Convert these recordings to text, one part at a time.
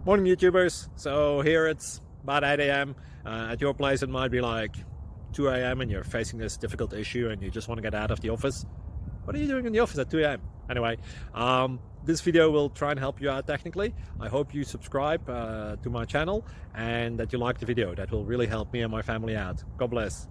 Morning YouTubers. So here it's about 8 a.m. At your place it might be like 2 a.m. and you're facing this difficult issue and you just want to get out of the office. What are you doing in the office at 2 a.m.? Anyway, this video will try and help you out technically. I hope you subscribe to my channel and that you like the video. That will really help me and my family out. God bless.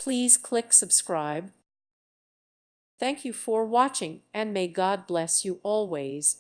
Please click subscribe. Thank you for watching, and may God bless you always.